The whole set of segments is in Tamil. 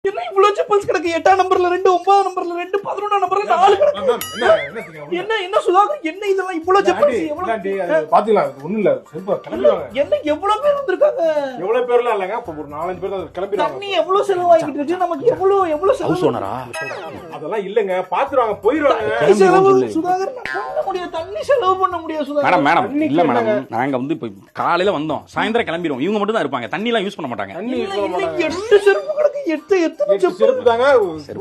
என்ன இவ்வளவு செப்பல்ஸ் கிடக்கு? 8ஆம் நம்பர்ல 2, 9ஆம் நம்பர்ல 2, 11ஆம் நம்பர்ல 4 கிடக்கு. என்ன சுதாகர், என்ன இதெல்லாம் இவ்வளவு செப்பல்ஸ்? எவ்வளவு பாத்தீங்களா? ஒண்ணு இல்ல, செல்பா கிளம்பிடுவாங்க. என்ன எவ்வளவு பேர் வந்திருக்காங்க? எவ்வளவு பேர்லாம் இல்லங்க, இப்ப ஒரு 4-5 பேர் தான் கிளம்பிடுவாங்க. தண்ணி எவ்வளவு செலவாகிட்டு இருக்கு? நமக்கு எவ்வளவு செலவு? ஹவுஸ் ஓனரா? அதெல்லாம் இல்லங்க, பாத்துருவாங்க, போயிருவாங்க. தண்ணி செலவு சுதாகர் பண்ண முடியாது, தண்ணி செலவு பண்ண முடியாது சுதாகர். மேடம் இல்ல மேடம், நாங்க வந்து இப்ப காலையில வந்தோம், சாயந்தரம் கிளம்பிடுவோம். இவங்க மட்டும் தான் இருப்பாங்க, தண்ணி எல்லாம் யூஸ் பண்ண மாட்டாங்க. தண்ணி இல்ல, 8 செருப்பு கிடக்கு. 8 செருப்பு தாங்க.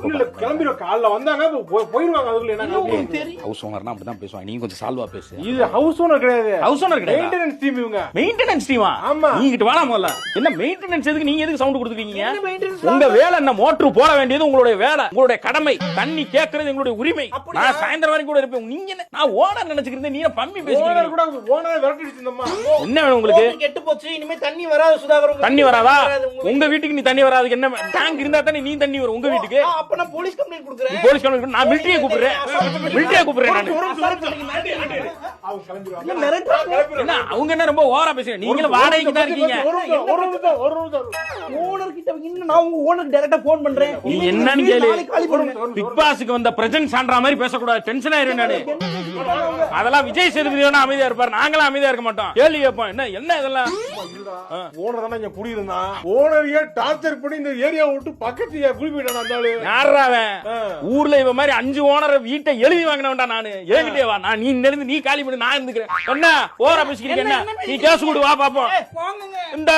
உள்ள கிளம்பிடுவாங்க, காலைல வந்தாங்க, போயிருவாங்க. அதுக்குள்ள என்ன தெரியும்? ஹவுஸ் ஓனர்னா அப்படிதான் பேசுவாங்க. நீங்க கொஞ்சம் சால்வா பேசு. இது ஹவுஸ் ஓனர் கிடையாது, ஹவுஸ் ஓனர் கிடையாது, மெயின்டெனன்ஸ் டீம் இவங்க. மெயின்டெனன்ஸ் டீமா? ஆமா. நீங்க கிட்ட வாடா முதல்ல. என்ன மெயின்டெனன்ஸ் எதுக்கு நீங்க எதுக்கு சவுண்ட் கொடுத்துருக்கீங்க? என்ன maintenance? உங்க வேலை என்ன? மோட்டர் போட வேண்டியது உங்களுடைய வேலை, உங்களுடைய கடமை. தண்ணி கேட்கறது எங்களுடைய உரிமை. அப்படியா? நான் சாயந்தரம் வரைக்கும் கூட இருப்பேன். நீங்க என்ன? நான் ஓனர் நினைச்சுக்கிறேன், நீங்க பம்மி பேசுறீங்க. ஓனர் கூட ஓனரை விரட்டி அடிச்சிருந்தோமா? என்ன வேணும் உங்களுக்கு? மோட்டர் கெட்டு போச்சு, இனிமே தண்ணி வராது சுதாகர். உங்களுக்கு தண்ணி வராதா? உங்களுக்கு. உங்க வீட்டுக்கு நீ தண்ணி வராதுக்கு என்ன டேங்க் இருந்தா தானே நீ தண்ணி வரும் உங்க வீட்டுக்கு. அப்ப நான் போலீஸ் கம்ப்ளைண்ட் கொடுக்குறேன். போலீஸ் கம்ப்ளைண்ட், நான் மிலிட்டரியை கூப்பிடுறேன். மிலிட்டரியை கூப்பிடுறேன் நான். அவங்க கிளம்பிடுவாங்க. இல்ல, மிரட்டுறாங்க. என்ன அவங்க என்ன ரொம்ப ஓவரா பேசுறீங்க? நீங்களும் வாடகைக்கு தான் இருக்கீங்க. ஒரு நிமிஷம். ஓனர் கிட்ட இன்னும் நான் உங்க ஓனருக்கு டைரக்டா போன் பண்றேன். நீ என்னன்னு கேளு. நாளைக்கு காலி பண்ணுங்க. பிக் பாஸ்க்கு வந்த பிரசன்ஸ் ஆன்ற மாதிரி பேசக்கூடாது, டென்ஷன் ஆயிரும் நானு. அதெல்லாம் விஜய் சேதுபதி வேணா அமைதியா இருப்பாரு, நாங்களாம் அமைதியா இருக்க மாட்டோம். கேள்வி கேட்போம். என்ன இதெல்லாம்? ஓனர் தானே இங்க குடியிருந்தான். ஓனரையே டார்ச்சர் பண்ணி இந்த ஏரியா விட்டு பக்கத்து குளிப்பிட்டான் அந்த ஆளு. யாரா அவன்? ஊர்ல இவன் மாதிரி 5 ஓனர் வீட்டை எழுதி வாங்கினவன்டா நானு. ஏகிட்டே வா, நான் நீ இருந்து நீ காலி பண்ணி நான் இருந்துக்கிறேன். என்ன ஓவரா பேசிக்கிறீங்க? என்ன நீ கேஸ் கொடு, வா பாப்போம். வாங்குங்க. இந்த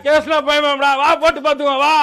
கேஸ்ல பயமாடா, வா போட்டு பாத்துக்கோ வா.